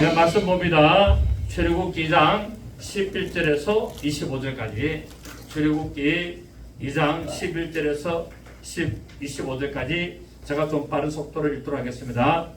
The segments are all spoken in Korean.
네, 말씀 봅니다. 출애굽기 2장 11절에서 25절까지 출애굽기 2장 11절에서 25절까지 제가 좀 빠른 속도로 읽도록 하겠습니다.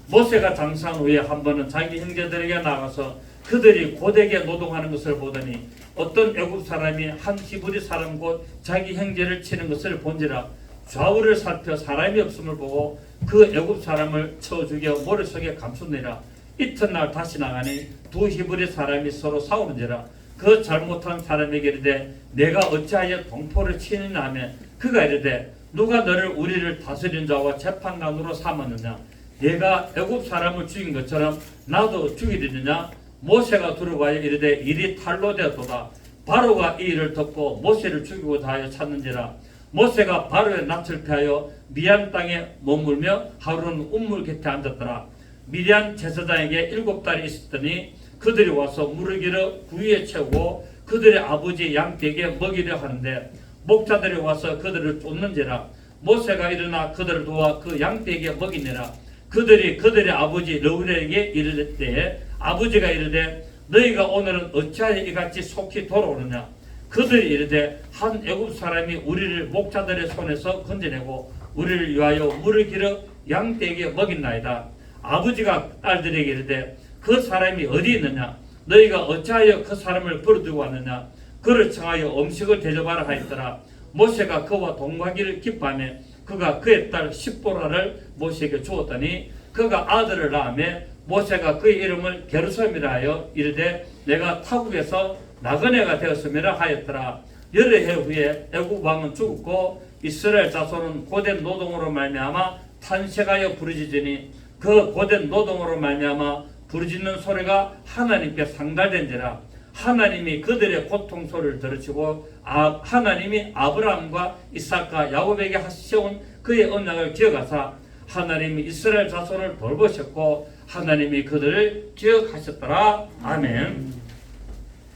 모세가 장사한 후에 한 번은 자기 형제들에게 나가서 그들이 고되게 노동하는 것을 보더니 어떤 애굽 사람이 한 히브리 사람 곧 자기 형제를 치는 것을 본지라 좌우를 살펴 사람이 없음을 보고 그 애굽 사람을 쳐 죽여 머릿속에 감추니라. 이튿날 다시 나가니 두 히브리 사람이 서로 싸우는지라. 그 잘못한 사람에게 이르되 내가 어찌하여 동포를 치느냐 하며 그가 이르되 누가 너를 우리를 다스리는 자와 재판관으로 삼았느냐. 내가 애굽 사람을 죽인 것처럼 나도 죽이리느냐. 모세가 두려워하여 이르되 일이 탈로 되었도다. 바로가 이 일을 듣고 모세를 죽이고자 하여 찾는지라. 모세가 바로의 낯을 피하여 미디안 땅에 머물며 하루는 우물 곁에 앉았더라. 미디안 제사장에게 7달이 있었더니 그들이 와서 무르기를 구유에 채우고 그들의 아버지 양떼에게 먹이려 하는데 목자들이 와서 그들을 쫓는지라. 모세가 일어나 그들을 도와 그 양떼에게 먹이니라. 그들이 그들의 아버지 르우엘에게 이르를 때에 아버지가 이르되 너희가 오늘은 어찌하여 이같이 속히 돌아오느냐. 그들이 이르되 한 애굽 사람이 우리를 목자들의 손에서 건져내고 우리를 위하여 물을 길어 양떼에게 먹인나이다. 아버지가 딸들에게 이르되 그 사람이 어디 있느냐. 너희가 어찌하여 그 사람을 부르두고 왔느냐. 그를 청하여 음식을 대접하라 하였더라. 모세가 그와 동거하기를 기뻐하며 그가 그의 딸 십보라를 모세에게 주었더니 그가 아들을 낳으며 모세가 그의 이름을 게르솜이라 하여 이르되 내가 타국에서 나그네가 되었음이라 하였더라. 여러 해 후에 애굽 왕은 죽었고 이스라엘 자손은 고된 노동으로 말미암아 탄식하여 부르짖으니 그 고된 노동으로 말미암아 부르짖는 소리가 하나님께 상달된지라. 하나님이 그들의 고통 소리를 들으시고 하나님이 아브라함과 이삭과 야곱에게 하시온 그의 언약을 기억하사 하나님이 이스라엘 자손을 돌보셨고 하나님이 그들을 기억하셨더라. 아멘.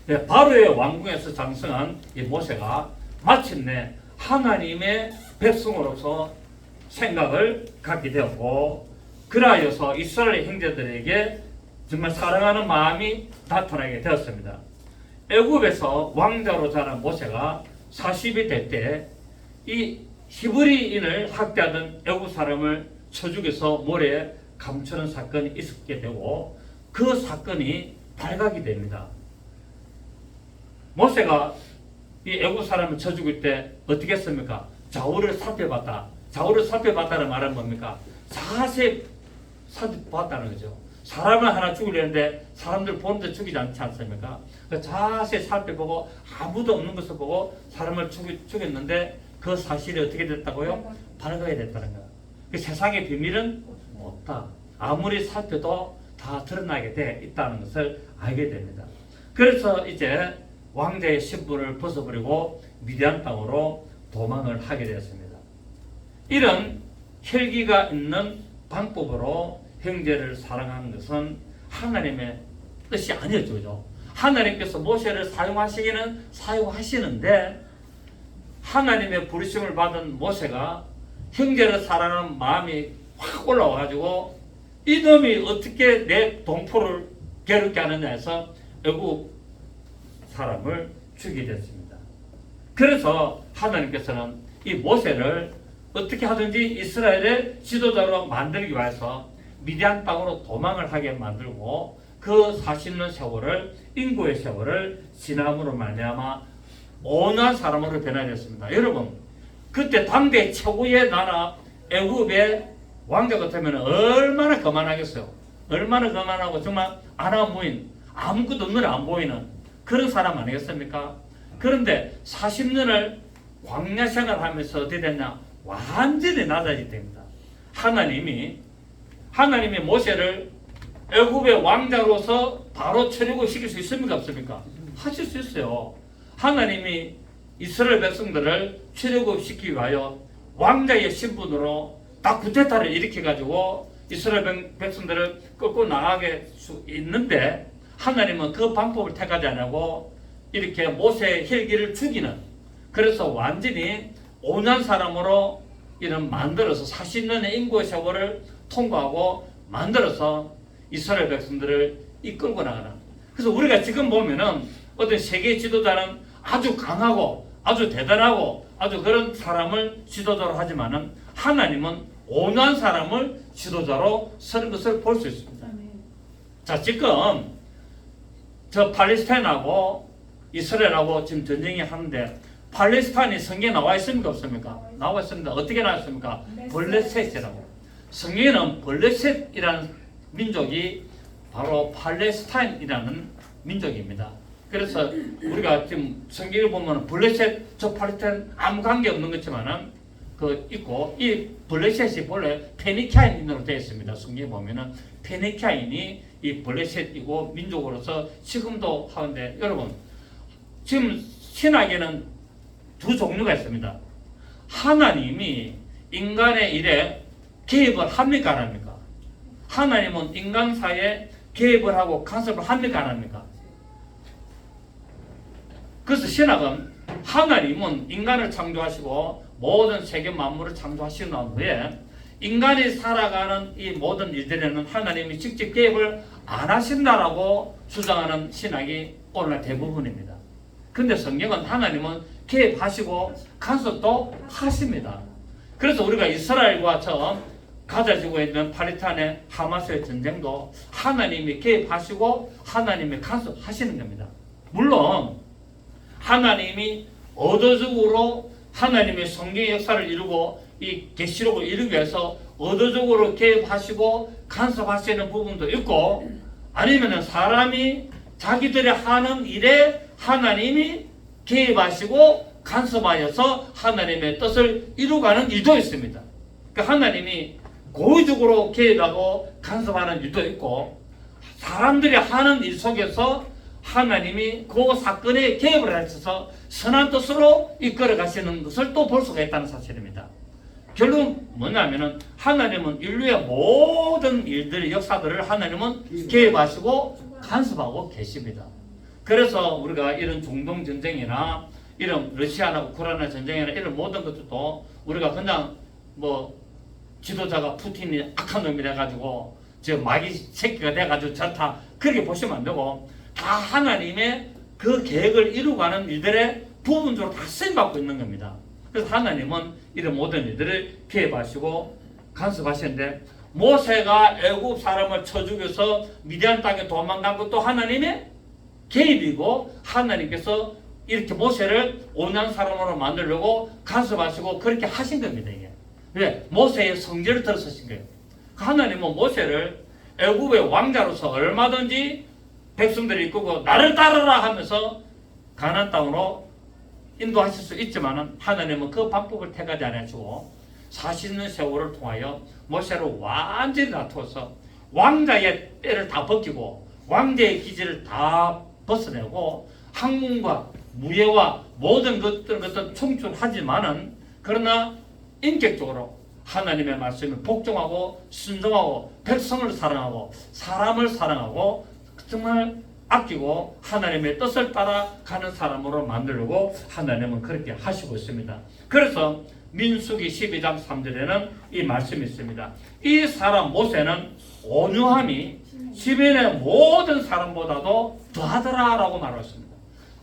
네, 바로의 왕궁에서 장성한 이 모세가 마침내 하나님의 백성으로서 생각을 갖게 되었고 그러하여서 이스라엘 형제들에게 정말 사랑하는 마음이 나타나게 되었습니다. 애굽에서 왕자로 자란 모세가 40이 될 때 이 히브리인을 학대하던 애굽 사람을 쳐 죽여서 모래에 감추는 사건이 있었게 되고 그 사건이 발각이 됩니다. 모세가 이 애굽 사람을 쳐 죽일 때 어떻게 했습니까? 좌우를 살펴봤다. 좌우를 살펴봤다는 말은 뭡니까? 자세히 살펴봤다는 거죠. 사람을 하나 죽이려는데 사람들 보는데 죽이지 않지 않습니까? 자세히 살펴보고 아무도 없는 것을 보고 사람을 죽였는데 그 사실이 어떻게 됐다고요? 발각이 됐다는 거예요. 그 세상의 비밀은 없다. 아무리 살펴도 다 드러나게 돼 있다는 것을 알게 됩니다. 그래서 이제 왕자의 신분을 벗어버리고 미디안 땅으로 도망을 하게 되었습니다. 이런 혈기가 있는 방법으로 형제를 사랑하는 것은 하나님의 뜻이 아니었죠. 하나님께서 모세를 사용하시기는 사용하시는데 하나님의 부르심을 받은 모세가 형제를 사랑하는 마음이 확 올라와가지고 이놈이 어떻게 내 동포를 괴롭게 하느냐 해서 애굽 사람을 죽이게 됐습니다. 그래서 하나님께서는 이 모세를 어떻게 하든지 이스라엘의 지도자로 만들기 위해서 미디안 땅으로 도망을 하게 만들고 그 40년 세월을 인고의 세월을 지남으로 말미암아 온유한 사람으로 변화되었습니다. 여러분 그때 당대 최고의 나라 애굽의 왕자 같으면 얼마나 거만하겠어요. 얼마나 거만하고 정말 아나무인 아무것도 눈에 안 보이는 그런 사람 아니겠습니까? 그런데 40년을 광야 생활하면서 어떻게 됐냐? 완전히 낮아지게 됩니다. 하나님이 모세를 애굽의 왕자로서 바로 출애굽시킬 수 있습니까? 없습니까? 하실 수 있어요. 하나님이 이스라엘 백성들을 출애굽시키기 위하여 왕자의 신분으로 딱 구테타를 일으켜가지고 이스라엘 백성들을 끌고 나가게 수 있는데 하나님은 그 방법을 택하지 않고 이렇게 모세의 혈기를 죽이는 그래서 완전히 온유한 사람으로 이런 만들어서 40년의 인고의 세월을 통과하고 만들어서 이스라엘 백성들을 이끌고 나가는. 그래서 우리가 지금 보면은 어떤 세계 지도자는 아주 강하고 아주 대단하고 아주 그런 사람을 지도자로 하지만은 하나님은 온유한 사람을 지도자로 쓰는 것을 볼 수 있습니다. 자, 지금 저 팔레스타인하고 이스라엘하고 지금 전쟁이 하는데 팔레스타인이 성경에 나와 있습니까 없습니까? 나와 있습니다. 어떻게 나와 있습니까? 블레셋이라고. 성경에는 블레셋이라는 민족이 바로 팔레스타인이라는 민족입니다. 그래서 우리가 지금 성경을 보면 블레셋 저 팔레스타인 아무 관계 없는 것지만은 그 있고 이 블레셋이 본래 페니키아인으로 되어 있습니다. 성경에 보면은 페니키아인이 이 블레셋이고 민족으로서 지금도 하는데 여러분 지금 신학에는 두 종류가 있습니다. 하나님이 인간의 일에 개입을 합니까 안 합니까? 하나님은 인간 사이에 개입을 하고 간섭을 합니까 안 합니까? 그래서 신학은 하나님은 인간을 창조하시고 모든 세계 만물을 창조하신 후에 인간이 살아가는 이 모든 일들에는 하나님이 직접 개입을 안 하신다라고 주장하는 신학이 오늘날 대부분입니다. 근데 성경은 하나님은 개입하시고 간섭도 하십니다. 그래서 우리가 이스라엘과 처음 가져지고 있는 팔레스타인의 하마스의 전쟁도 하나님이 개입하시고 하나님이 간섭하시는 겁니다. 물론 하나님이 의도적으로 하나님의 성경의 역사를 이루고 이 계시록을 이루기 위해서 의도적으로 개입하시고 간섭하시는 부분도 있고 아니면 사람이 자기들이 하는 일에 하나님이 개입하시고 간섭하여서 하나님의 뜻을 이루가는 일도 있습니다. 그러니까 하나님이 고의적으로 개입하고 간섭하는 일도 있고 사람들이 하는 일 속에서 하나님이 그 사건에 개입을 하셔서 선한 뜻으로 이끌어 가시는 것을 또 볼 수가 있다는 사실입니다. 결론 뭐냐면은 하나님은 인류의 모든 일들의 역사들을 하나님은 개입하시고 간섭하고 계십니다. 그래서 우리가 이런 중동 전쟁이나 이런 러시아나 우크라이나 전쟁이나 이런 모든 것들도 우리가 그냥 뭐 지도자가 푸틴이 악한 놈이 돼가지고 저 마귀 새끼가 돼가지고 저다 그렇게 보시면 안 되고 다 하나님의 그 계획을 이루가는 일들의 부분적으로 다 쓰임받고 있는 겁니다. 그래서 하나님은 이런 모든 일들을 개입하시고 간섭하시는데 모세가 애굽 사람을 쳐 죽여서 미디안 땅에 도망간 것도 하나님의 개입이고 하나님께서 이렇게 모세를 온유한 사람으로 만들려고 간섭하시고 그렇게 하신 겁니다. 이게. 왜? 모세의 성질을 들어서신 거예요. 하나님은 모세를 애굽의 왕자로서 얼마든지 백성들이 이끌고 나를 따르라 하면서 가나안 땅으로 인도하실 수 있지만은 하나님은 그 방법을 택하지 않으시고 40년 세월을 통하여 모세를 완전히 놔두어서 왕자의 때를 다 벗기고 왕자의 기질을 다 벗어내고 학문과 무예와 모든 것들은 충출하지만은 그러나 인격적으로 하나님의 말씀을 복종하고 순종하고 백성을 사랑하고 사람을 사랑하고 정말 아끼고 하나님의 뜻을 따라가는 사람으로 만들려고 하나님은 그렇게 하시고 있습니다. 그래서 민수기 12장 3절에는 이 말씀이 있습니다. 이 사람 모세는 온유함이 주변의 모든 사람보다도 더하더라라고 말했습니다.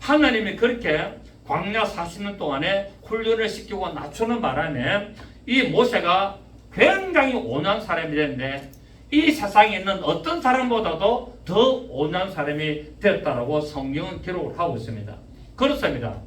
하나님이 그렇게 광야 40년 동안에 훈련을 시키고 낮추는 바람에 이 모세가 굉장히 온유한 사람이 되는데 이 세상에 있는 어떤 사람보다도 더 온유한 사람이 되었다라고 성경은 기록을 하고 있습니다. 그렇습니다.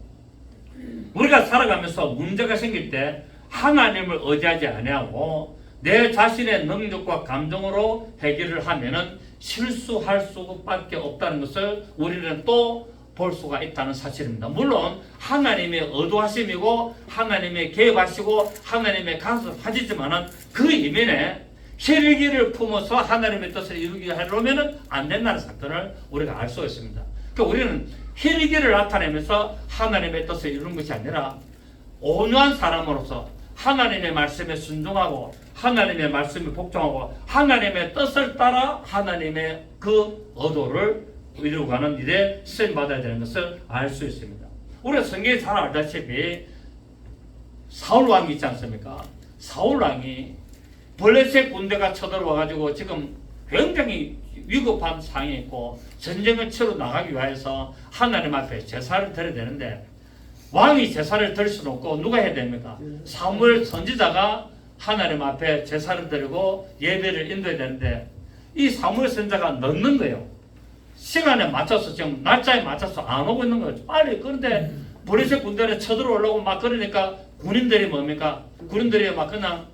우리가 살아가면서 문제가 생길 때 하나님을 의지하지 아니하고 내 자신의 능력과 감정으로 해결을 하면은 실수할 수밖에 없다는 것을 우리는 또 볼 수가 있다는 사실입니다. 물론 하나님의 의도하심이고 하나님의 개입하시고 하나님의 간섭하시지만은 그 이면에 혈기를 품어서 하나님의 뜻을 이루기 하려면 안 된다는 사건을 우리가 알 수 있습니다. 그러니까 우리는 혈기를 나타내면서 하나님의 뜻을 이루는 것이 아니라 온유한 사람으로서 하나님의 말씀에 순종하고 하나님의 말씀에 복종하고 하나님의 뜻을 따라 하나님의 그 의도를 이루어가는 일에 쓰임받아야 되는 것을 알 수 있습니다. 우리가 성경에 잘 알다시피 사울왕이 있지 않습니까? 사울왕이 블레셋 군대가 쳐들어와가지고 지금 굉장히 위급한 상황이 있고 전쟁을 치러 나가기 위해서 하나님 앞에 제사를 드려야 되는데 왕이 제사를 드릴 수는 없고 누가 해야 됩니까? 사무엘 선지자가 하나님 앞에 제사를 드리고 예배를 인도해야 되는데 이 사무엘 선지자가 늦는 거예요. 시간에 맞춰서 지금 날짜에 맞춰서 안 오고 있는 거예요. 빨리. 그런데 브레셋 군대를 쳐들어오려고 막 그러니까 군인들이 뭡니까? 군인들이 막 그냥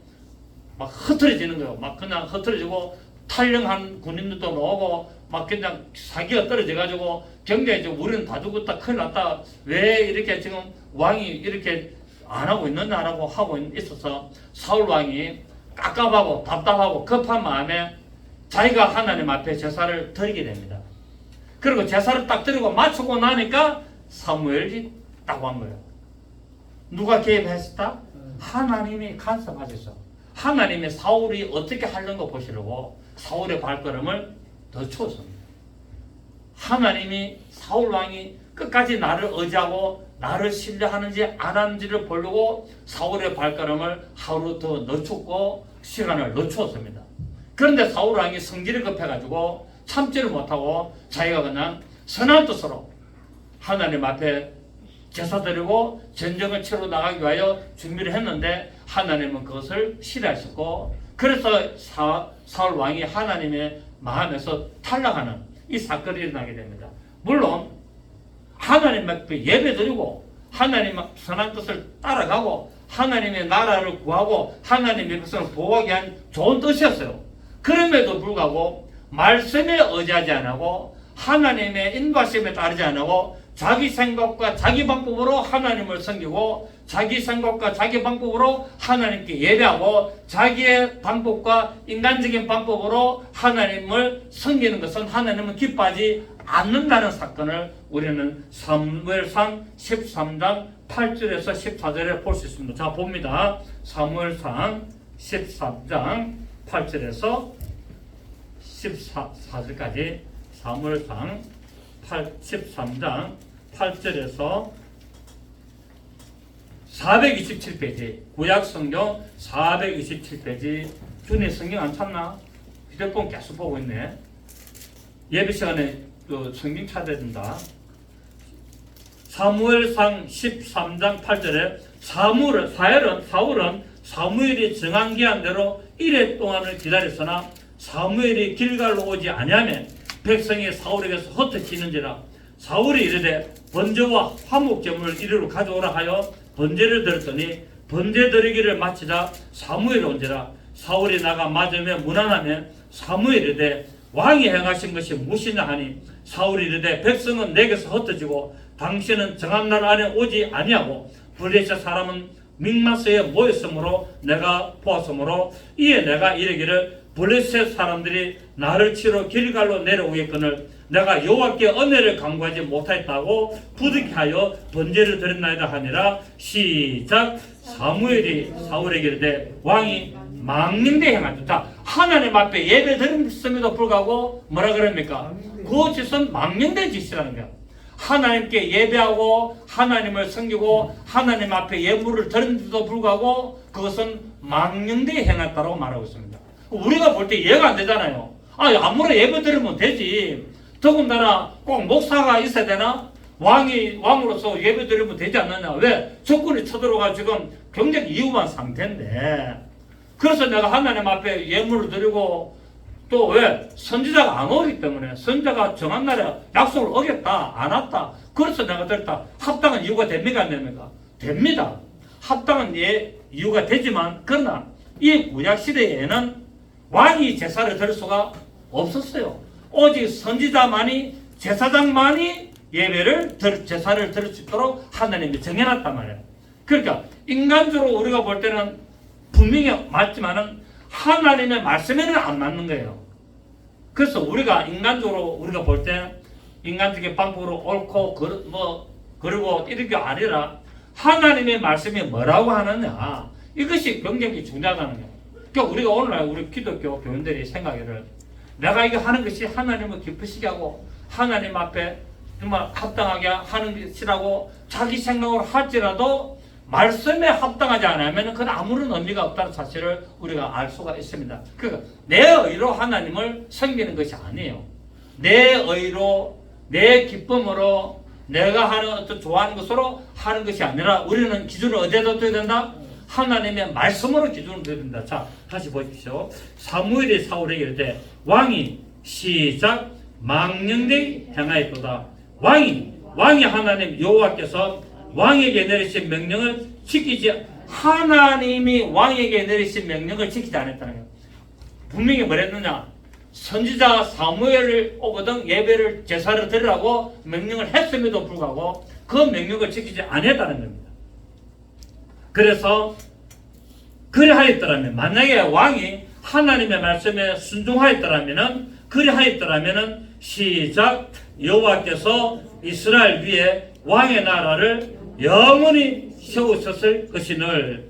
막 흩어지는 거예요. 막 그냥 흩어지고 탈영한 군인들도 나오고 막 그냥 사기가 떨어져가지고 경쟁이 지금 우리는 다 죽었다 큰일 났다 왜 이렇게 지금 왕이 이렇게 안 하고 있느냐라고 하고 있어서 사울 왕이 깝깝하고 답답하고 급한 마음에 자기가 하나님 앞에 제사를 드리게 됩니다. 그리고 제사를 딱 드리고 마치고 나니까 사무엘이 딱 온 거예요. 누가 개입했었다? 하나님이 간섭하셨어. 하나님이 사울이 어떻게 하려는 거 보시려고 사울의 발걸음을 늦추었습니다. 하나님이 사울 왕이 끝까지 나를 의지하고 나를 신뢰하는지 안 하는지를 보려고 사울의 발걸음을 하루 더 늦추고 시간을 늦추었습니다. 그런데 사울 왕이 성질이 급해가지고 참지를 못하고 자기가 그냥 선한 뜻으로 하나님 앞에 제사 드리고 전쟁을 치러 나가기 위하여 준비를 했는데 하나님은 그것을 싫어하셨고 그래서 사울 왕이 하나님의 마음에서 탈락하는 이 사건이 일어나게 됩니다. 물론 하나님 앞에 예배 드리고 하나님의 선한 뜻을 따라가고 하나님의 나라를 구하고 하나님의 백성을 보호하기 위한 좋은 뜻이었어요. 그럼에도 불구하고 말씀에 의지하지 않고 하나님의 인도하심에 따르지 않고 자기 생각과 자기 방법으로 하나님을 섬기고 자기 생각과 자기 방법으로 하나님께 예배하고 자기의 방법과 인간적인 방법으로 하나님을 섬기는 것은 하나님은 기뻐하지 않는다는 사건을 우리는 사무엘상 13장 8절에서 14절에 볼 수 있습니다. 자 봅니다. 사무엘상 13장 8절에서 14절까지 사무엘상 13장 8절에서 427페이지 구약성경 427페이지 준이 성경 안 찾나? 휴대폰 계속 보고 있네. 예배 시간에 성경 찾아야 된다. 사무엘상 13장 8절에 사울은 사무엘이 정한 기한대로 1회 동안을 기다렸으나 사무엘이 길갈로 오지 아니하며 백성이 사울에게서 흩어지는지라 사울이 이르되 번제와 화목제물을 이리로 가져오라 하여 번제를 드렸더니 번제 드리기를 마치자 사무엘이 온지라 사울이 나가 맞으며 무난하며 사무엘이 이르되 왕이 행하신 것이 무엇이냐 하니 사울이 이르되 백성은 내게서 흩어지고 당신은 정한 날 안에 오지 아니하고 블레셋 사람은 mik마스에 모였으므로 내가 보았으므로 이에 내가 이르기를 블레셋 사람들이 나를 치러 길갈로 내려오겠거늘 내가 여호와께 은혜를 간구하지 못하였다고 부득이 하여 번제를 드렸나이다 하니라. 시작. 사무엘이 사울에게 이르되 왕이 망령되이 행하였다. 자, 하나님 앞에 예배 드렸음에도 불구하고 뭐라 그럽니까? 그 짓은 망령된 짓이라는 거야. 하나님께 예배하고 하나님을 섬기고 하나님 앞에 예물을 드렸는데도 불구하고 그것은 망령되이 행했다고 말하고 있습니다. 우리가 볼 때 이해가 안 되잖아요. 아무나 예배 드리면 되지. 더군다나 꼭 목사가 있어야 되나? 왕으로서 예배 드리면 되지 않느냐? 왜? 적군이 쳐들어가 지금 굉장히 위험한 상태인데. 그래서 내가 하나님 앞에 예물을 드리고 또 왜? 선지자가 안 오기 때문에 선지자가 정한 날에 약속을 어겼다. 안 왔다. 그래서 내가 드렸다. 합당한 이유가 됩니까? 안 됩니까? 됩니다. 합당한 이유가 되지만 그러나 이 구약시대에는 왕이 제사를 드릴 수가 없었어요. 오직 선지자만이 제사장만이 제사를 드릴 수 있도록 하나님이 정해놨단 말이에요. 그러니까 인간적으로 우리가 볼 때는 분명히 맞지만은 하나님의 말씀에는 안 맞는 거예요. 그래서 우리가 인간적으로 우리가 볼 때 인간적인 방법으로 옳고 그리고 이렇게 아니라 하나님의 말씀이 뭐라고 하느냐 이것이 굉장히 중요하다는 거예요. 그러니까 우리가 오늘날 우리 기독교 교인들이 생각해를 내가 이거 하는 것이 하나님을 기쁘시게 하고 하나님 앞에 정말 합당하게 하는 것이라고 자기 생각으로 할지라도 말씀에 합당하지 않으면 그건 아무런 의미가 없다는 사실을 우리가 알 수가 있습니다. 그러니까 내 의로 하나님을 섬기는 것이 아니에요. 내 의로, 내 기쁨으로, 내가 하는 어떤 좋아하는 것으로 하는 것이 아니라 우리는 기준을 어디에다 둬야 된다? 하나님의 말씀으로 기준을 둬야 된다. 자, 다시 보십시오. 사무엘이 사울에게 이르되 왕이 시작 망령되이 행하였도다. 왕이 하나님 여호와께서 왕에게 내리신 명령을 지키지, 하나님이 왕에게 내리신 명령을 지키지 않았다는 거예요. 분명히 뭐랬느냐? 선지자 사무엘을 오거든 예배를 제사를 드리라고 명령을 했음에도 불구하고 그 명령을 지키지 않았다는 겁니다. 그래서 그리하였더라면, 만약에 왕이 하나님의 말씀에 순종하였더라면은, 그리하였더라면은 시작 여호와께서 이스라엘 위에 왕의 나라를 영원히 세우셨을 것이늘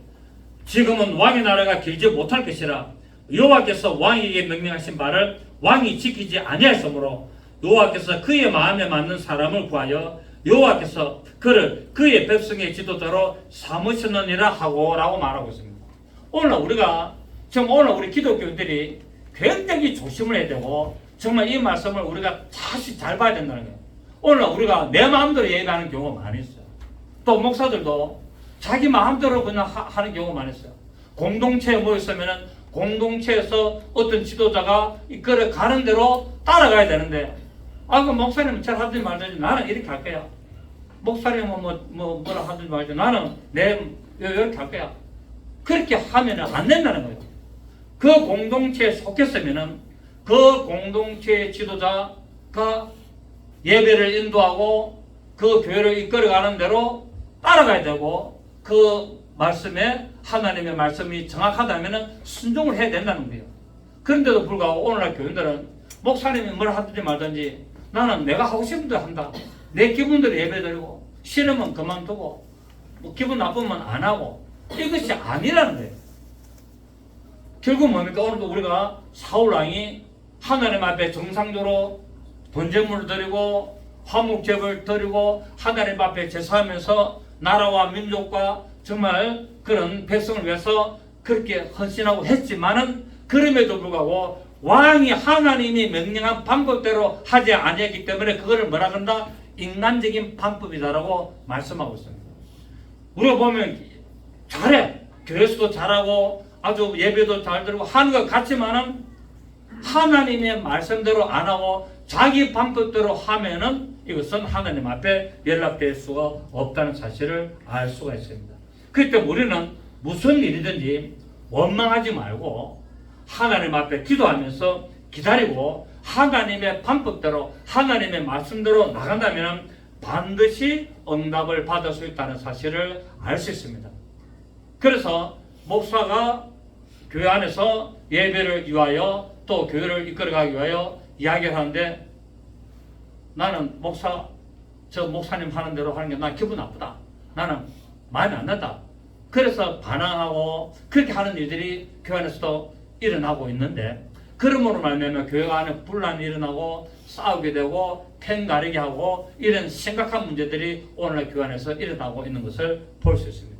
지금은 왕의 나라가 길지 못할 것이라 여호와께서 왕에게 명령하신 바를 왕이 지키지 아니하였으므로 여호와께서 그의 마음에 맞는 사람을 구하여 여호와께서 그를 그의 백성의 지도자로 삼으셨느니라 하고 라고 말하고 있습니다. 오늘 우리 기독교인들이 굉장히 조심을 해야 되고 정말 이 말씀을 우리가 다시 잘 봐야 된다는 거예요. 오늘 우리가 내 마음대로 예배하는 경우가 많이 있어요. 또 목사들도 자기 마음대로 그냥 하는 경우가 많이 있어요. 공동체에 모였으면은 공동체에서 어떤 지도자가 이끌어 가는 대로 따라가야 되는데, 그 목사님은 잘 하든지 말든지 나는 이렇게 할 거야. 목사님은 뭐라 하든지 말든지 나는 이렇게 할 거야. 그렇게 하면은 안 된다는 거예요. 그 공동체에 속했으면은 그 공동체의 지도자가 예배를 인도하고 그 교회를 이끌어가는 대로 따라가야 되고, 그 말씀에 하나님의 말씀이 정확하다면 순종을 해야 된다는 거예요. 그런데도 불구하고 오늘날 교인들은 목사님이 뭘 하든지 말든지 나는 내가 하고 싶은 대로 한다. 내 기분대로 예배드리고 싫으면 그만두고 기분 나쁘면 안 하고, 이것이 아니라는 거예요. 결국 뭡니까? 오늘도 우리가 사울왕이 하나님 앞에 정상적으로 번제물을 드리고 화목제를 드리고 하나님 앞에 제사하면서 나라와 민족과 정말 그런 백성을 위해서 그렇게 헌신하고 했지만은, 그럼에도 불구하고 왕이 하나님이 명령한 방법대로 하지 아니했기 때문에 그거를 뭐라 그런다? 인간적인 방법이다라고 말씀하고 있습니다. 우리가 보면 잘해, 교회에서도 잘하고 아주 예배도 잘 드리고 하는 것 같지만은 하나님의 말씀대로 안 하고 자기 방법대로 하면은 이것은 하나님 앞에 연락될 수가 없다는 사실을 알 수가 있습니다. 그렇기 때문에 우리는 무슨 일이든지 원망하지 말고 하나님 앞에 기도하면서 기다리고 하나님의 방법대로 하나님의 말씀대로 나간다면 반드시 응답을 받을 수 있다는 사실을 알 수 있습니다. 그래서 목사가 교회 안에서 예배를 위하여 또 교회를 이끌어가기 위하여 이야기를 하는데, 나는 목사님 하는 대로 하는 게 난 기분 나쁘다. 나는 마음에 안 든다. 그래서 반항하고 그렇게 하는 일들이 교회 안에서도 일어나고 있는데, 그러므로 말미암아 교회 안에 분란이 일어나고 싸우게 되고 팽 가리게 하고 이런 심각한 문제들이 오늘날 교회 안에서 일어나고 있는 것을 볼 수 있습니다.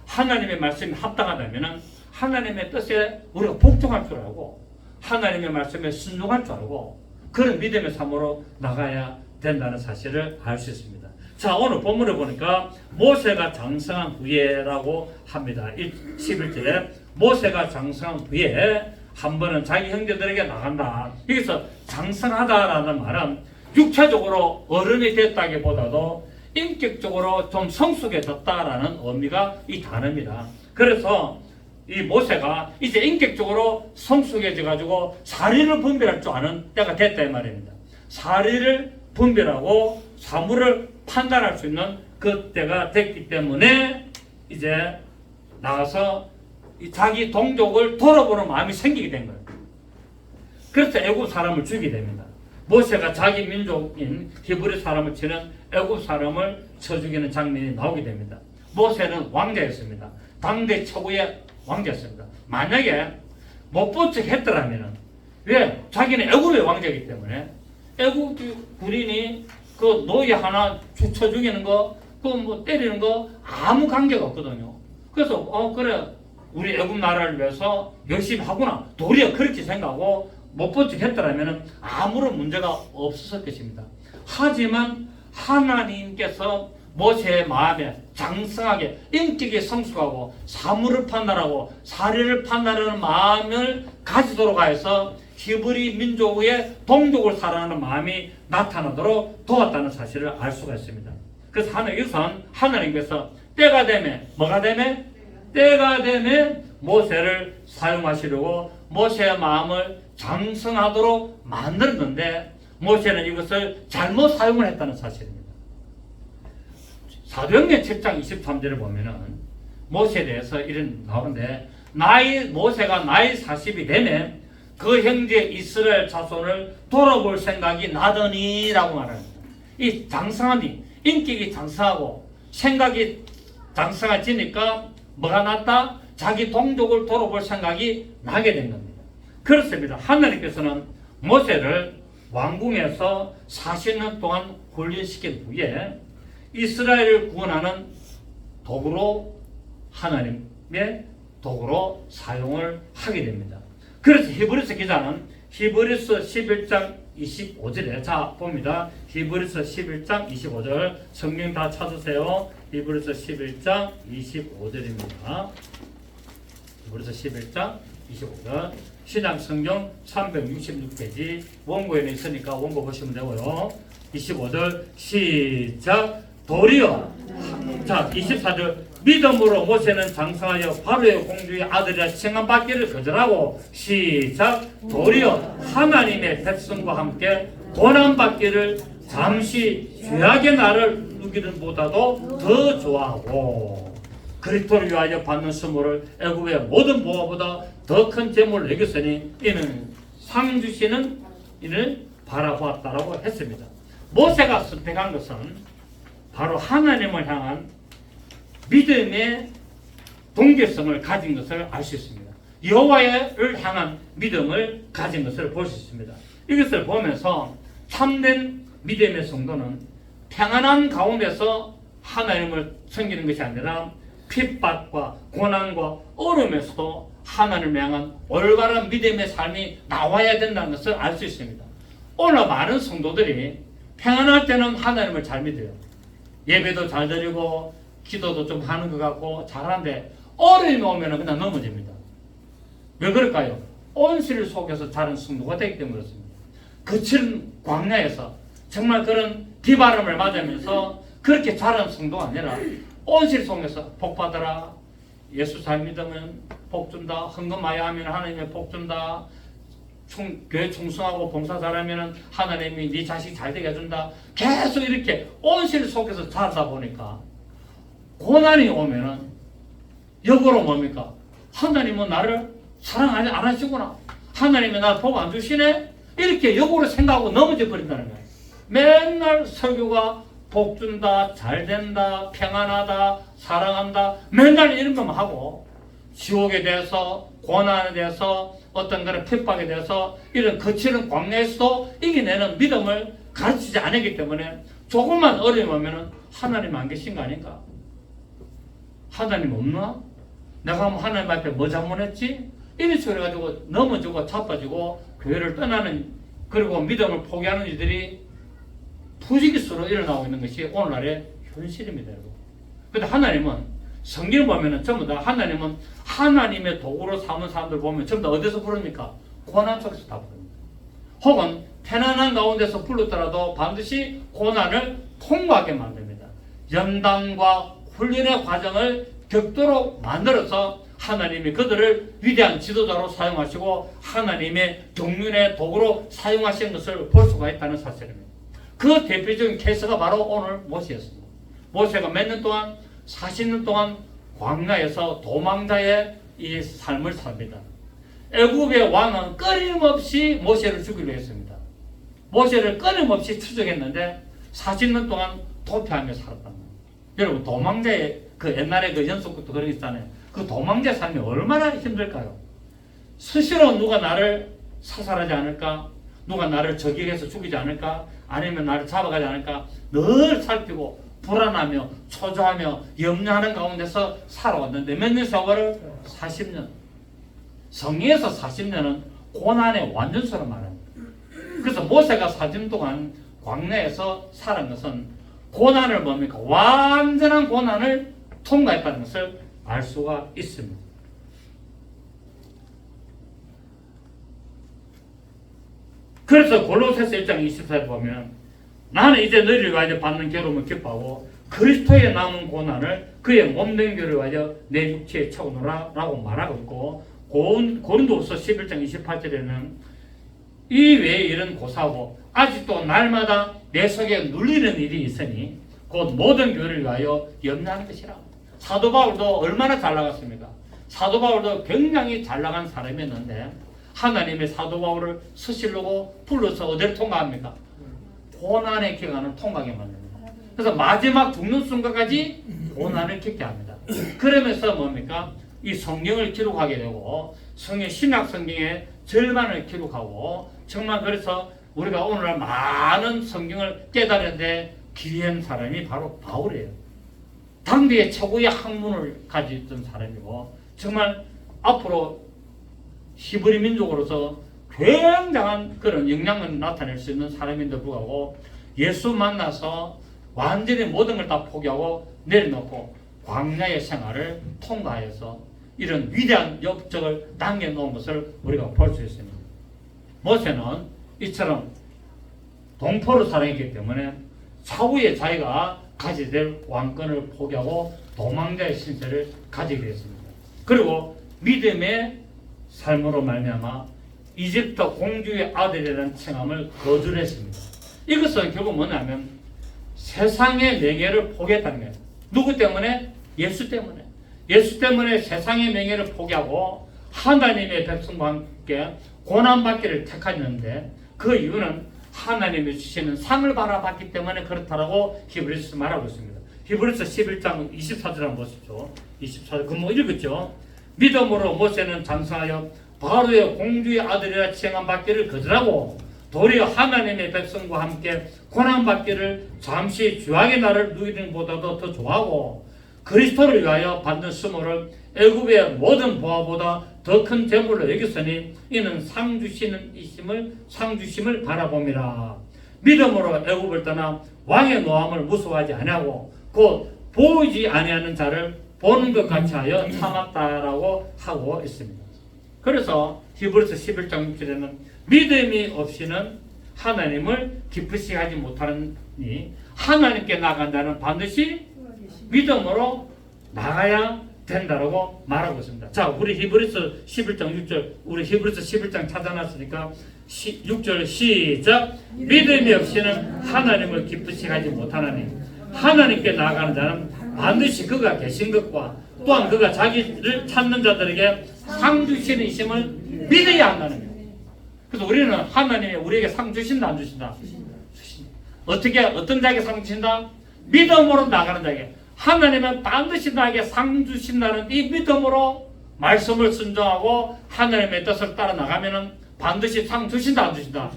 하나님의 말씀이 합당하다면 하나님의 뜻에 우리가 복종할 줄 알고 하나님의 말씀에 순종할 줄 알고 그런 믿음의 삶으로 나가야 된다는 사실을 알 수 있습니다. 자, 오늘 본문을 보니까 모세가 장성한 후에라고 합니다. 11절에 모세가 장성한 후에 한 번은 자기 형제들에게 나간다. 여기서 장성하다라는 말은 육체적으로 어른이 됐다기보다도 인격적으로 좀 성숙해졌다라는 의미가 이 단어입니다. 그래서 이 모세가 이제 인격적으로 성숙해져 가지고 사리를 분별할 줄 아는 때가 됐다 이 말입니다. 사리를 분별하고 사물을 판단할 수 있는 그 때가 됐기 때문에 이제 나가서 자기 동족을 돌아보는 마음이 생기게 된 거예요. 그래서 애굽 사람을 죽이게 됩니다. 모세가 자기 민족인 히브리 사람을 치는 애굽 사람을 쳐 죽이는 장면이 나오게 됩니다. 모세는 왕자였습니다. 당대 최고의 왕자였습니다. 만약에 못 본 척 했더라면, 왜? 자기는 애굽의 왕자이기 때문에 애굽 군인이 그 노예 하나 쳐 죽이는 거 그 뭐 때리는 거 아무 관계가 없거든요. 그래서 그래 우리 애국 나라를 위해서 열심히 하구나 도리어 그렇게 생각하고 못 본 척 했더라면 아무런 문제가 없었을 것입니다. 하지만 하나님께서 모세의 마음에 장성하게 인격이 성숙하고 사물을 판단하고 사리를 판단하는 마음을 가지도록 하여서 히브리 민족의 동족을 사랑하는 마음이 나타나도록 도왔다는 사실을 알 수가 있습니다. 그래서 하나님께서 때가 되면 뭐가 되면 때가 되면 모세를 사용하시려고 모세의 마음을 장성하도록 만들었는데 모세는 이것을 잘못 사용을 했다는 사실입니다. 사도행전 7장 23절을 보면은 모세에 대해서 이런 나오는데 모세가 나이 40이 되면 그 형제 이스라엘 자손을 돌아볼 생각이 나더니라고 말합니다. 이 장성하니 인격이 장성하고 생각이 장성해지니까 뭐가 났다? 자기 동족을 돌아볼 생각이 나게 된 겁니다. 그렇습니다. 하나님께서는 모세를 왕궁에서 40년 동안 훈련시킨 후에 이스라엘을 구원하는 도구로 하나님의 도구로 사용을 하게 됩니다. 그래서 히브리서 기자는 히브리서 11장 25절에 자 봅니다. 히브리서 11장 25절 성경 다 찾으세요. 히브리서 11장 25절입니다. 히브리서 11장 25절 신약 성경 366페이지 원고에는 있으니까 원고 보시면 되고요. 25절 시작 도리어 자 24절 믿음으로 모세는 장성하여 바로의 공주의 아들이라 칭함받기를 거절하고 시작 도리어 하나님의 백성과 함께 고난받기를 잠시 죄악의 날을 누기는 보다도 더 좋아하고 그리스도를 위하여 받는 수모를 애굽의 모든 보화보다 더 큰 재물을 여겼으니 이는 상 주시는 이를 바라보았다라고 했습니다. 모세가 선택한 것은 바로 하나님을 향한 믿음의 동결성을 가진 것을 알 수 있습니다. 여호와를 향한 믿음을 가진 것을 볼 수 있습니다. 이것을 보면서 참된 믿음의 성도는 평안한 가운데서 하나님을 섬기는 것이 아니라 핍박과 고난과 어려움에서도 하나님을 향한 올바른 믿음의 삶이 나와야 된다는 것을 알 수 있습니다. 오늘 많은 성도들이 평안할 때는 하나님을 잘 믿어요. 예배도 잘 드리고 기도도 좀 하는 것 같고 잘하는데 어려움이 오면 그냥 넘어집니다. 왜 그럴까요? 온실 속에서 자란 성도가 되기 때문에 그렇습니다. 거친 광야에서 정말 그런 비바람을 맞으면서 그렇게 자란 성도가 아니라 온실 속에서 복 받아라. 예수 잘 믿으면 복 준다. 헌금 많이 하면 하나님의 복 준다. 교회 충성하고 봉사 잘하면 하나님이 네 자식 잘 되게 해준다. 계속 이렇게 온실 속에서 살다 보니까 고난이 오면은 역으로 뭡니까? 하나님은 나를 사랑하지 안 하시구나. 하나님이 나를 복 안 주시네? 이렇게 역으로 생각하고 넘어져 버린다는 거예요. 맨날 설교가 복 준다, 잘 된다, 평안하다, 사랑한다 맨날 이런 것만 하고 지옥에 대해서 고난에 대해서 어떤 그런 핍박에 대해서 이런 거칠은 광야에서도 이겨내는 믿음을 가르치지 않았기 때문에 조금만 어려움이 오면 하나님 안 계신 거 아닌가? 하나님 없나? 내가 하나님 앞에 뭐 잘못했지? 이런 식으로 해가지고 넘어지고 자빠지고 교회를 떠나는 그리고 믿음을 포기하는 이들이 부지기수로 일어나고 있는 것이 오늘날의 현실입니다. 여러분. 근데 하나님은 성경을 보면 전부 다 하나님은 하나님의 도구로 삼은 사람들 보면 전부 다 어디서 부릅니까? 고난 속에서 다 부릅니다. 혹은 편안한 가운데서 불렀더라도 반드시 고난을 통과하게 만듭니다. 연단과 훈련의 과정을 격도로 만들어서 하나님이 그들을 위대한 지도자로 사용하시고 하나님의 경륜의 도구로 사용하시는 것을 볼 수가 있다는 사실입니다. 그 대표적인 케이스가 바로 오늘 모세였습니다. 모세가 몇 년 동안 40년 동안 광야에서 도망자의 이 삶을 삽니다. 애굽의 왕은 끊임없이 모세를 죽이려 했습니다. 모세를 끊임없이 추적했는데 40년 동안 도피하며 살았단 말이에요. 여러분 도망자의 그 옛날에 그 연속부터 그런 게 있잖아요. 그 도망자 삶이 얼마나 힘들까요? 스스로 누가 나를 사살하지 않을까? 누가 나를 저격해서 죽이지 않을까? 아니면 나를 잡아가지 않을까? 늘 살피고 불안하며 초조하며 염려하는 가운데서 살아왔는데 몇 년 세월을? 40년. 성경에서 40년은 고난의 완전수로 말합니다. 그래서 모세가 40년 동안 광야에서 살은 것은 고난을 뭡니까? 완전한 고난을 통과했다는 것을 알 수가 있습니다. 그래서 골로새서 1장 24절 보면 나는 이제 너희를 위하여 받는 괴로움을 기뻐하고 그리스도에 남은 고난을 그의 몸된 교를 위하여 내 육체에 채우노라 라고 말하고 있고, 고린도후서 11장 28절에는 이 외에 이런 고사하고 아직도 날마다 내 속에 눌리는 일이 있으니 곧 모든 교회를 위하여 염려하는 것이라. 사도 바울도 얼마나 잘 나갔습니까? 사도 바울도 굉장히 잘 나간 사람이었는데 하나님의 사도 바울을 스실르고 불러서 어디를 통과합니까? 고난의 기간을 통과하게 만듭니다. 그래서 마지막 죽는 순간까지 고난을 겪게 합니다. 그러면서 뭡니까? 이 성경을 기록하게 되고 신약 성경의 절반을 기록하고, 정말 그래서 우리가 오늘날 많은 성경을 깨달은데 기이한 사람이 바로 바울이에요. 당대의 최고의 학문을 가지고 있던 사람이고, 정말 앞으로 히브리 민족으로서 굉장한 그런 영향을 나타낼 수 있는 사람인데 불구하고 예수 만나서 완전히 모든 걸 다 포기하고 내려놓고 광야의 생활을 통과해서 이런 위대한 업적을 남겨놓은 것을 우리가 볼 수 있습니다. 모세는 이처럼 동포로 살아있기 때문에 차후에 자기가 가지게 될 왕권을 포기하고 도망자의 신세를 가지게 되었습니다. 그리고 믿음의 삶으로 말미암아 이집트 공주의 아들이라는 칭함을 거절했습니다. 이것은 결국 뭐냐면 세상의 명예를 포기했다는 거예요. 누구 때문에? 예수 때문에. 예수 때문에 세상의 명예를 포기하고 하나님의 백성과 함께 고난받기를 택하였는데, 그 이유는 하나님이 주시는 상을 바라봤기 때문에 그렇다라고 히브리서 말하고 있습니다. 히브리서 11장 24절 한번 보십시오. 24절 그 뭐 읽었죠? 믿음으로 모세는 장사하여 바로의 공주의 아들이라 칭함받기를 거절하고 도리어 하나님의 백성과 함께 고난받기를 잠시 주악의 날을 누리는 것보다도 더 좋아하고 그리스도를 위하여 받는 수모를 애굽의 모든 보화보다 더 큰 재물로 여겼으니 이는 상 주심을 바라봄이라. 믿음으로 애굽을 떠나 왕의 노함을 무서워하지 아니하고 곧 보이지 아니하는 자를 보는 것 같이 하여 참았다라고 하고 있습니다. 그래서 히브리서 11장 6절에는 믿음이 없이는 하나님을 기쁘시게 하지 못하니 하나님께 나간다는 반드시 믿음으로 나가야 된다라고 말하고 있습니다. 자, 우리 히브리서 11장 6절, 우리 히브리서 11장 찾아놨으니까 6절 시작. 믿음이 없이는 하나님을 기쁘시게 하지 못하나니 하나님께 나아가는 자는 반드시 그가 계신 것과 또한 그가 자기를 찾는 자들에게 상 주시는 이심을 믿어야 한다는 거예요. 그래서 우리는 하나님이 우리에게 상 주신다 안 주신다? 어떻게 어떤 자에게 상 주신다? 믿음으로 나가는 자에게. 하나님은 반드시 나에게 상 주신다는 이 믿음으로 말씀을 순종하고 하나님의 뜻을 따라 나가면은 반드시 상 주신다 안 주신다?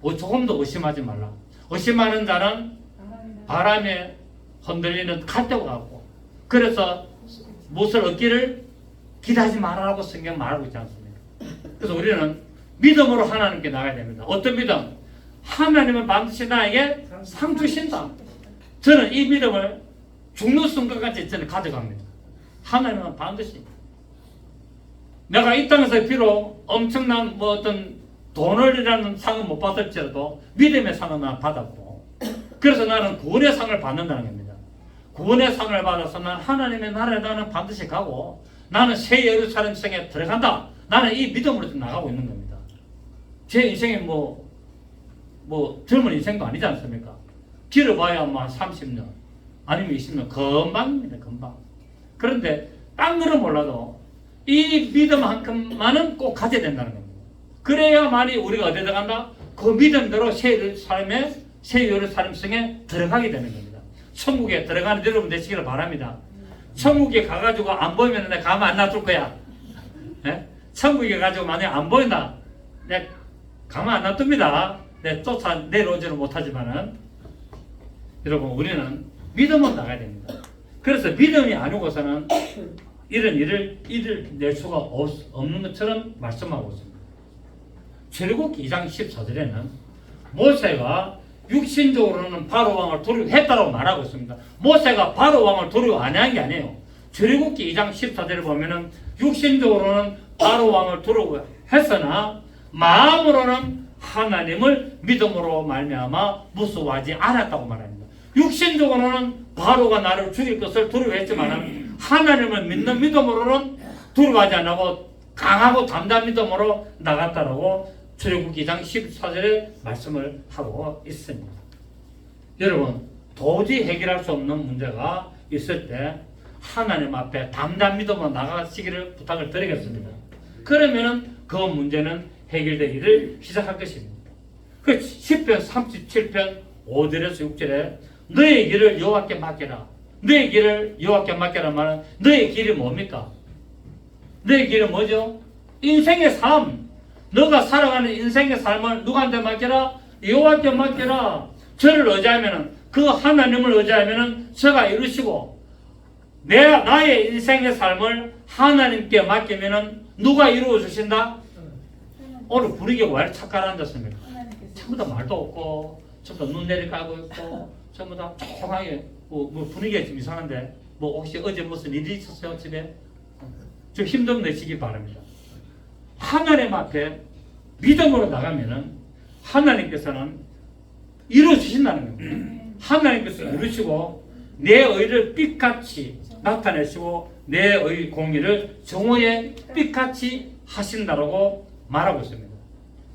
조금도 의심하지 말라. 의심하는 자는 바람에 흔들리는 갈대와 같고, 그래서 무엇을 얻기를 기대하지 말라고 성경 말하고 있지 않습니까? 그래서 우리는 믿음으로 하나님께 나가야 됩니다. 어떤 믿음? 하나님은 반드시 나에게 상 주신다. 저는 이 믿음을 죽는 순간까지 저는 가져갑니다. 하나님은 반드시. 내가 이 땅에서 비록 엄청난 어떤 돈을이라는 상은 못 받을지라도 믿음의 상은 난 받았고, 그래서 나는 구원의 상을 받는다는 겁니다. 구원의 상을 받아서 난 하나님의 나라에 나는 반드시 가고 나는 새 예루살렘 성에 들어간다. 나는 이 믿음으로 나가고 있는 겁니다. 제 인생이 뭐 젊은 인생도 아니지 않습니까? 길어봐야 뭐 30년 아니면 20년 금방입니다. 금방. 그런데 딴 거는 몰라도 이 믿음만큼만은 꼭 가져야 된다는 겁니다. 그래야만이 우리가 어디에 들어간다? 그 믿음대로 새 예루살렘 성에 들어가게 되는 겁니다. 천국에 들어가는 여러분 되시기를 바랍니다. 천국에 가가지고 안 보이면 내가 가만 안 놔둘 거야. 네? 천국에 가지고 만약에 안 보인다, 내가 가만 안 놔둡니다. 내가 쫓아 내려오지는 못하지만은, 여러분 우리는 믿음으로 나가야 됩니다. 그래서 믿음이 아니고서는 이런 일을 이룰 수가 없는 것처럼 말씀하고 있습니다. 출애굽기 2장 14절에는 모세가 육신적으로는 바로 왕을 두려워했다고 말하고 있습니다. 모세가 바로 왕을 두려워 안 한 게 아니에요. 출애굽기 2장 14절을 보면은 육신적으로는 바로 왕을 두려워했으나 마음으로는 하나님을 믿음으로 말미암아 무서워하지 않았다고 말합니다. 육신적으로는 바로가 나를 죽일 것을 두려워했지만 하나님을 믿는 믿음으로는 두려워하지 않고 강하고 담대한 믿음으로 나갔다라고 출애굽기 2장 14절에 말씀을 하고 있습니다. 여러분, 도저히 해결할 수 없는 문제가 있을 때 하나님 앞에 담대한 믿음으로 나가시기를 부탁을 드리겠습니다. 그러면 그 문제는 해결되기를 시작할 것입니다. 그 10편 37편 5절에서 6절에 너의 길을 여호와께 맡겨라. 너의 길을 여호와께 맡겨라 말은 너의 길이 뭡니까? 너의 길은 뭐죠? 인생의 삶. 너가 살아가는 인생의 삶을 누구한테 맡겨라? 여호와께 맡겨라. 저를 의지하면은 그 하나님을 의지하면은 저가 이루시고 나의 인생의 삶을 하나님께 맡기면은 누가 이루어 주신다? 오늘 분위기가 왜 착각을 앉았습니까? 전부 다 말도 없고 전부 다 눈 내리깔고 있고 전부 다 조용하게 뭐 분위기가 좀 이상한데 뭐 혹시 어제 무슨 일이 있었어요 집에? 좀 힘좀 내시기 바랍니다. 하나님 앞에 믿음으로 나가면은 하나님께서는 이루어 주신다는 겁니다. 하나님께서 이루시고 내 의를 빛같이 나타내시고 내 의 공의를 정오에 빛같이 하신다라고 말하고 있습니다.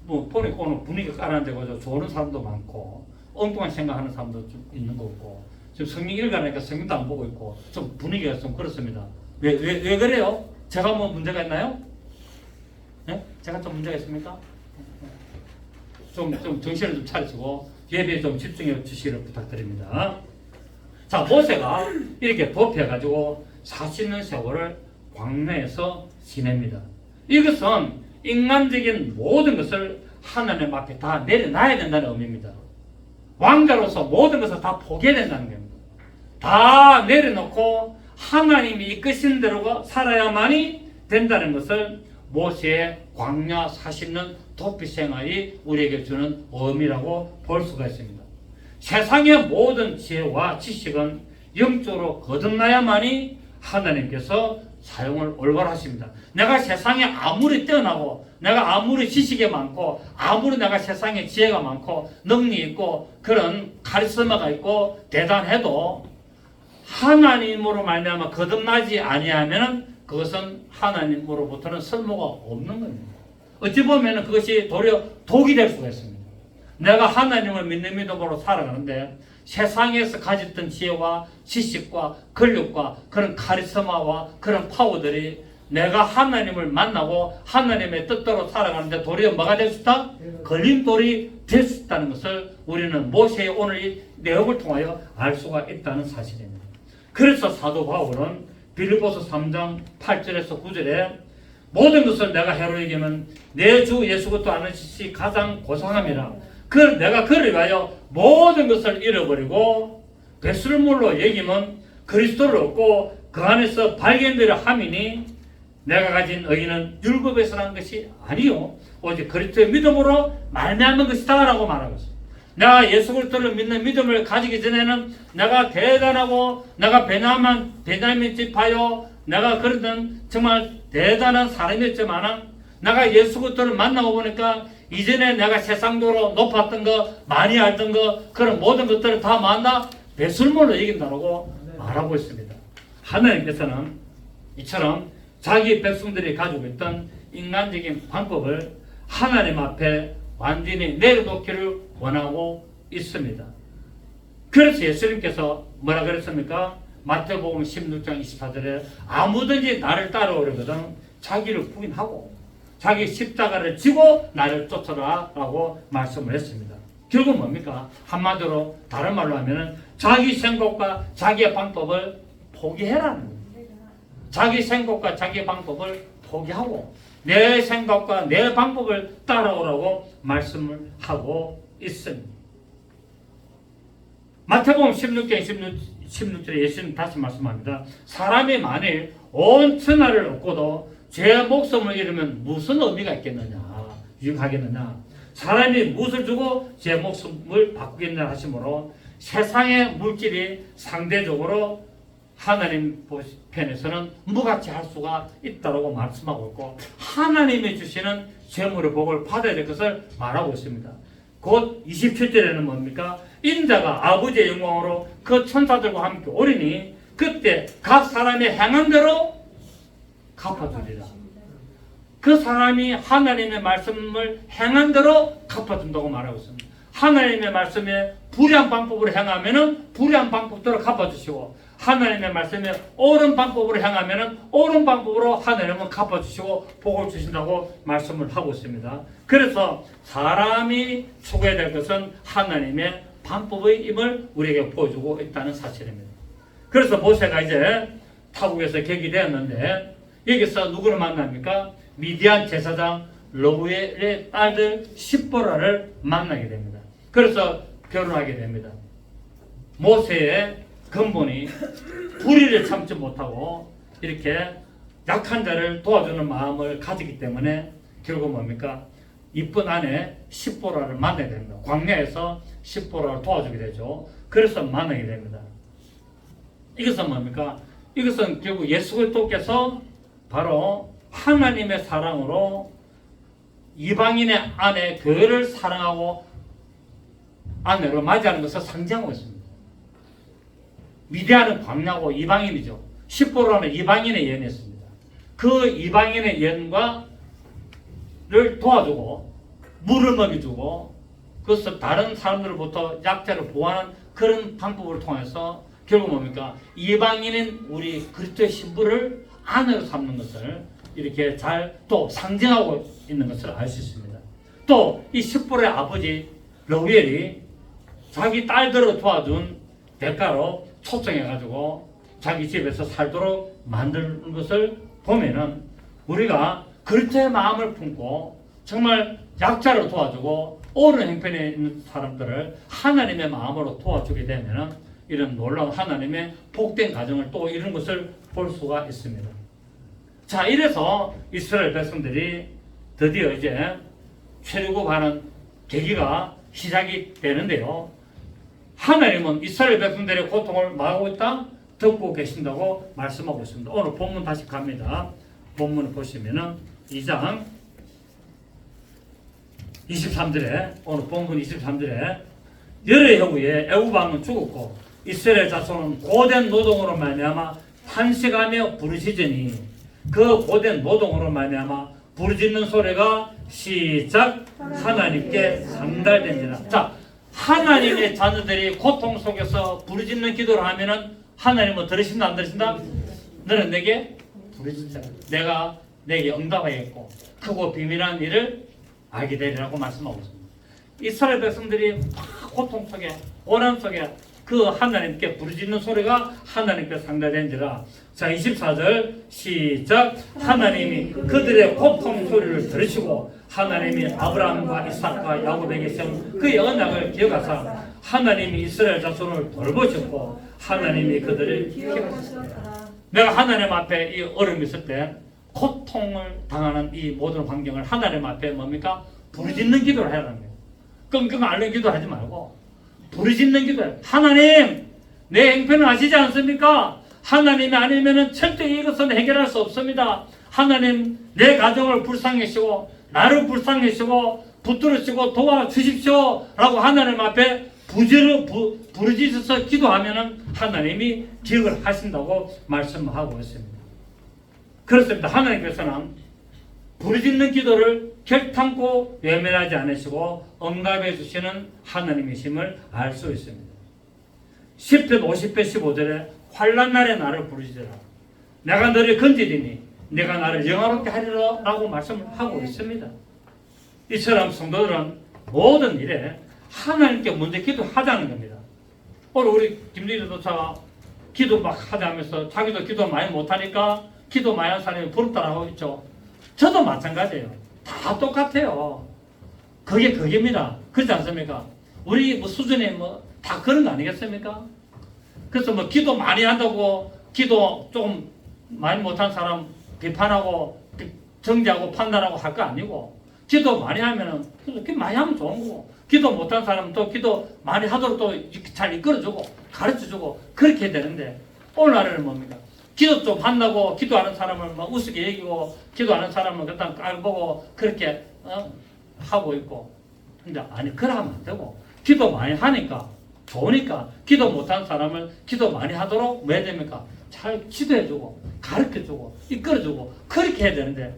뭐 보니까 오늘 분위기가 깔아앉아서 좋은 사람도 많고 엉뚱한 생각하는 사람도 좀 있는 거고 지금 성경 읽으니까 성경도 안 보고 있고 좀 분위기가 좀 그렇습니다. 왜 그래요? 제가 뭐 문제가 있나요? 네? 제가 좀 문제가 있습니까? 좀 정신을 좀 차리시고 예배에 좀 집중해 주시기를 부탁드립니다. 자, 모세가 이렇게 법해가지고 40년 세월을 광야에서 지냅니다. 이것은 인간적인 모든 것을 하나님 앞에 다 내려놔야 된다는 의미입니다. 왕자로서 모든 것을 다 포기해야 된다는 겁니다. 다 내려놓고 하나님이 이끄신 대로 살아야만이 된다는 것을 모세의 광야 40년 도피 생활이 우리에게 주는 의미라고 볼 수가 있습니다. 세상의 모든 지혜와 지식은 영적으로 거듭나야만이 하나님께서 사용을 올바로 하십니다. 내가 세상에 아무리 뛰어나고 내가 아무리 지식이 많고 아무리 내가 세상에 지혜가 많고 능력이 있고 그런 카리스마가 있고 대단해도 하나님으로 말미암아 거듭나지 아니하면 그것은 하나님으로부터는 쓸모가 없는 겁니다. 어찌 보면 그것이 도리어 독이 될 수가 있습니다. 내가 하나님을 믿는 믿음으로 살아가는데 세상에서 가졌던 지혜와 지식과 권력과 그런 카리스마와 그런 파워들이 내가 하나님을 만나고 하나님의 뜻대로 살아가는데 도리어 뭐가 될 수 있다? 걸림돌이 될 수 있다는 것을 우리는 모세의 오늘 이 내용을 통하여 알 수가 있다는 사실입니다. 그래서 사도 바울은 빌립보서 3장 8절에서 9절에 모든 것을 내가 해로 여기면 내 주 예수 그리스도 아는 것이 가장 고상함이라. 내가 그를 위하여 모든 것을 잃어버리고 배설물로 여기면 그리스도를 얻고 그 안에서 발견되려 함이니 내가 가진 의의는 율법에서 난 것이 아니요 오직 그리스도의 믿음으로 말미암은 것이다 라고 말하고 있습니다. 내가 예수 그리스도를 믿는 믿음을 가지기 전에는 내가 대단하고 내가 베냐민 지파요 내가 그러던 정말 대단한 사람이었지만 내가 예수 그리스도를 만나고 보니까 이전에 내가 세상적으로 높았던 거 많이 알던 거 그런 모든 것들을 다 만나 배설물로 이긴다고 말하고 있습니다. 하나님께서는 이처럼 자기 백성들이 가지고 있던 인간적인 방법을 하나님 앞에 완전히 내려놓기를 원하고 있습니다. 그래서 예수님께서 뭐라 그랬습니까? 마태복음 16장 24절에 아무든지 나를 따라오려거든 자기를 부인하고 자기 십자가를 지고 나를 쫓아라 라고 말씀을 했습니다. 결국 뭡니까? 한마디로 다른 말로 하면 자기 생각과 자기의 방법을 포기해라는 겁니다. 자기 생각과 자기의 방법을 포기하고 내 생각과 내 방법을 따라오라고 말씀을 하고 있습니다. 마태복음 16장 16절에 예수님 다시 말씀합니다. 사람이 만일 온 천하를 얻고도 제 목숨을 잃으면 무슨 의미가 있겠느냐, 유익하겠느냐. 사람이 무엇을 주고 제 목숨을 바꾸겠느냐 하시므로 세상의 물질이 상대적으로 하나님 편에서는 무가치 할 수가 있다고 말씀하고 있고, 하나님이 주시는 재물의 복을 받아야 될 것을 말하고 있습니다. 곧 27절에는 뭡니까? 인자가 아버지의 영광으로 그 천사들과 함께 오리니 그때 각 사람이 행한 대로 갚아주리라. 그 사람이 하나님의 말씀을 행한 대로 갚아준다고 말하고 있습니다. 하나님의 말씀에 불의한 방법으로 행하면은 불의한 방법대로 갚아주시고, 하나님의 말씀에 옳은 방법으로 행하면은 옳은 방법으로 하나님은 갚아주시고 복을 주신다고 말씀을 하고 있습니다. 그래서 사람이 추구해야 될 것은 하나님의 방법의 임을 우리에게 보여주고 있다는 사실입니다. 그래서 모세가 이제 타국에서 격이되었는데 여기서 누구를 만납니까? 미디안 제사장 르우엘의 딸들 십보라를 만나게 됩니다. 그래서 결혼하게 됩니다. 모세의 근본이 불의를 참지 못하고 이렇게 약한 자를 도와주는 마음을 가지기 때문에 결국 뭡니까? 이쁜 아내 십보라를 만나게 됩니다. 광야에서 십보라를 도와주게 되죠. 그래서 만나게 됩니다. 이것은 뭡니까? 이것은 결국 예수 그리스도께서 바로 하나님의 사랑으로 이방인의 아내 교회를 사랑하고 아내로 맞이하는 것을 상징하고 있습니다. 미디안은 광야고 이방인이죠. 십보라는 이방인의 예언이었습니다. 그 이방인의 예언과를 도와주고 물을 먹여주고 그것을 다른 사람들로부터 약자를 보호하는 그런 방법을 통해서 결국 뭡니까? 이방인인 우리 그리스도의 신부를 아내로 삼는 것을 이렇게 잘 또 상징하고 있는 것을 알 수 있습니다. 또 이 십보라의 아버지 르우엘이 자기 딸들을 도와준 대가로 초청해가지고 자기 집에서 살도록 만드는 것을 보면은 우리가 그리스도의 마음을 품고 정말 약자를 도와주고 옳은 형편에 있는 사람들을 하나님의 마음으로 도와주게 되면은 이런 놀라운 하나님의 복된 가정을 또 이룬 것을 볼 수가 있습니다. 자, 이래서 이스라엘 백성들이 드디어 이제 출애굽하는 계기가 시작이 되는데요. 하나님은 이스라엘 백성들의 고통을 막고 있다? 듣고 계신다고 말씀하고 있습니다. 오늘 본문 다시 갑니다. 본문을 보시면은 2장 23절에 오늘 본문 23절에 열의 후에 애굽 왕은 죽었고 이스라엘 자손은 고된 노동으로 말미암아 탄식하며 부르짖으니 그 고된 노동으로 말미암아 부르짖는 소리가 시작 하나님께 상달된지라. 자, 하나님의 자녀들이 고통 속에서 부르짖는 기도를 하면은 하나님은 들으신다 안 들으신다? 너는 내게 부르짖자. 내가 내게 응답하겠고 크고 비밀한 일을 알게 되리라고 말씀하고 있습니다. 이스라엘 백성들이 막 고통 속에 고난 속에 그 하나님께 부르짖는 소리가 하나님께 상달된지라. 자, 24절 시작. 하나님이 그들의 고통 소리를 들으시고 하나님이 아브라함과 이삭과 야곱에게 세운 그의 언약을 기억하사 하나님이 이스라엘 자손을 돌보셨고 하나님이 그들을 기억하셨습니다. 내가 하나님 앞에 이 어려움이 있을 때 고통을 당하는 이 모든 환경을 하나님 앞에 뭡니까? 부르짖는 기도를 해야 합니다. 끙끙 앓는 기도 하지 말고 부르짖는 기도예요. 하나님, 내 형편을 아시지 않습니까? 하나님이 아니면은 절대 이것은 해결할 수 없습니다. 하나님, 내 가정을 불쌍히시고 나를 불쌍히시고 붙들으시고 도와주십시오 라고 하나님 앞에 부르짖어서 기도하면은 하나님이 기억을 하신다고 말씀하고 있습니다. 그렇습니다. 하나님께서는 부르짖는 기도를 결탄코 외면하지 않으시고 응답해 주시는 하나님이심을 알 수 있습니다. 10편 50편 15절에 환난 날에 나를 부르짖으라. 내가 너를 건지리니 내가 나를 영화롭게 하리라 라고 말씀을 하고 있습니다. 이처럼 성도들은 모든 일에 하나님께 먼저 기도하자는 겁니다. 오늘 우리 김리도 도차가 기도 막 하자면서 자기도 기도 많이 못하니까 기도 많이 하는 사람이 부럽다라고 있죠. 저도 마찬가지예요. 다 똑같아요. 그게 그게입니다. 그렇지 않습니까? 우리 뭐 수준이 뭐 다 그런 거 아니겠습니까? 그래서 뭐 기도 많이 한다고 기도 좀 많이 못한 사람 비판하고 정죄하고 판단하고 할 거 아니고, 기도 많이 하면은 기도 많이 하면 좋은 거고, 기도 못한 사람은 또 기도 많이 하도록 또 잘 이끌어주고 가르쳐주고 그렇게 해야 되는데, 오늘날에는 뭡니까? 기도 좀 한다고 기도하는 사람을 막 우습게 얘기고, 기도하는 사람을 그냥 깔보고 그렇게 하고 있고. 근데 아니, 그러면 안 되고, 기도 많이 하니까 좋으니까 기도 못한 사람을 기도 많이 하도록 뭐 해야 됩니까? 잘 지도해주고 가르쳐주고 이끌어주고 그렇게 해야 되는데,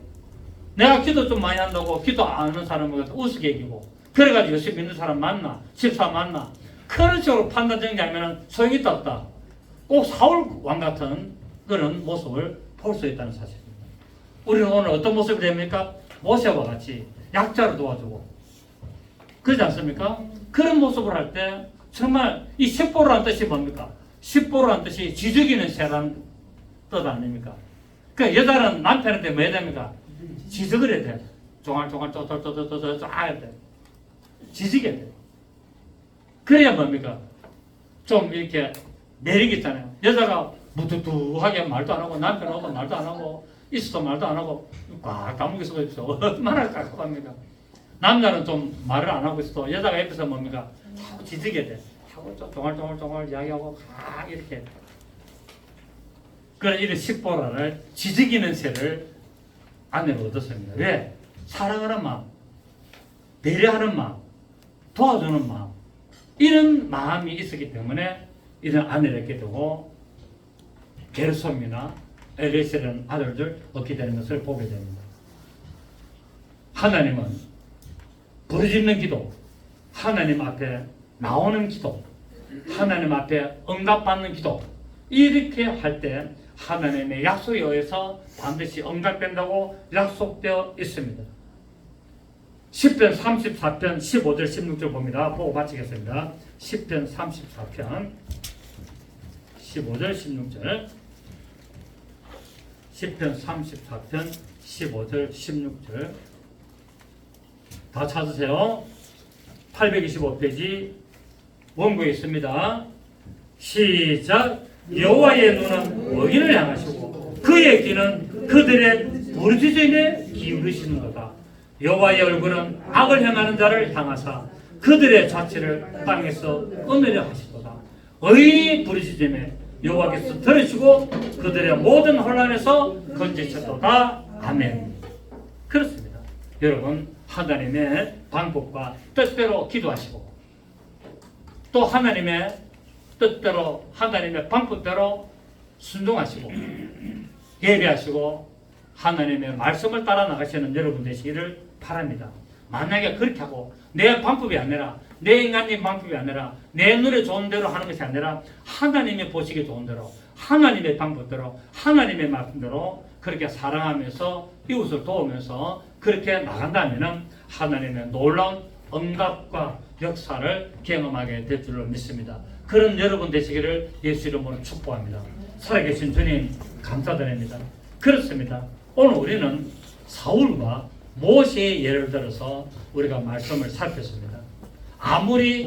내가 기도 좀 많이 한다고 기도 안 하는 사람을 우습게 얘기고, 그래가지고 예수 믿는 사람 맞나? 집사 맞나? 그런 식으로 판단 정리하면 소용이 있다 없다? 꼭 사울 왕 같은 그런 모습을 볼 수 있다는 사실입니다. 우리는 오늘 어떤 모습이 됩니까? 모세와 같이 약자를 도와주고 그러지 않습니까? 그런 모습을 할 때 정말 이 십보로라는 뜻이 뭡니까? 십보로라는 뜻이 지죽이는 새라는 뜻 아닙니까? 그 여자는 남편한테 뭐 해야 됩니까? 지적을 해야 돼. 종알종알 쪼쪼쪼쪼쪼 해야 돼. 지지게 돼. 그래야 뭡니까? 좀 이렇게 매력 있잖아요. 여자가 무뚝뚝하게 말도 안 하고, 남편 오고 말도 안 하고, 있어도 말도 안 하고, 꽉 다무게 쓰고 있어. 얼마나 깝깝합니까? 남자는 좀 말을 안 하고 있어도 여자가 옆에서 뭡니까? 자꾸 지지게 돼. 자꾸 종알종알 이야기하고, 이렇게. 그런 이런 십보라를 지지기는 새를 아내로 얻었습니다. 왜? 사랑하는 마음, 배려하는 마음, 도와주는 마음, 이런 마음이 있었기 때문에 이런 아내를 얻게 되고, 게르솜이나 엘리에셀이라는 아들들 얻게 되는 것을 보게 됩니다. 하나님은 부르짖는 기도, 하나님 앞에 나오는 기도, 하나님 앞에 응답받는 기도, 이렇게 할 때 하나님의 약속에 의해서 반드시 응답된다고 약속되어 있습니다. 10편 34편 15절 16절 봅니다. 보고 마치겠습니다. 10편 34편 15절 16절 10편 34편 15절 16절 다 찾으세요. 825페이지 원고에 있습니다. 시작. 여호와의 눈은 의인을 향하시고 그의 귀는 그들의 부르짖음에 기울이시는도다. 여호와의 얼굴은 악을 행하는 자를 향하사 그들의 자취를 땅에서 끊으려 하시도다. 의인이 부르짖음에 여호와께서 들으시고 그들의 모든 혼란에서 건지셨도다. 아멘. 그렇습니다. 여러분, 하나님의 방법과 뜻대로 기도하시고, 또 하나님의 뜻대로 하나님의 방법대로 순종하시고 예배하시고 하나님의 말씀을 따라 나가시는 여러분 되시기를 바랍니다. 만약에 그렇게 하고 내 방법이 아니라, 내 인간적인 방법이 아니라, 내 눈에 좋은 대로 하는 것이 아니라 하나님의 보시기에 좋은 대로, 하나님의 방법대로, 하나님의 말씀대로 그렇게 사랑하면서 이웃을 도우면서 그렇게 나간다면 하나님의 놀라운 응답과 역사를 경험하게 될 줄로 믿습니다. 그런 여러분 되시기를 예수 이름으로 축복합니다. 살아계신 주님 감사드립니다. 그렇습니다. 오늘 우리는 사울과 모세의 예를 들어서 우리가 말씀을 살폈습니다. 아무리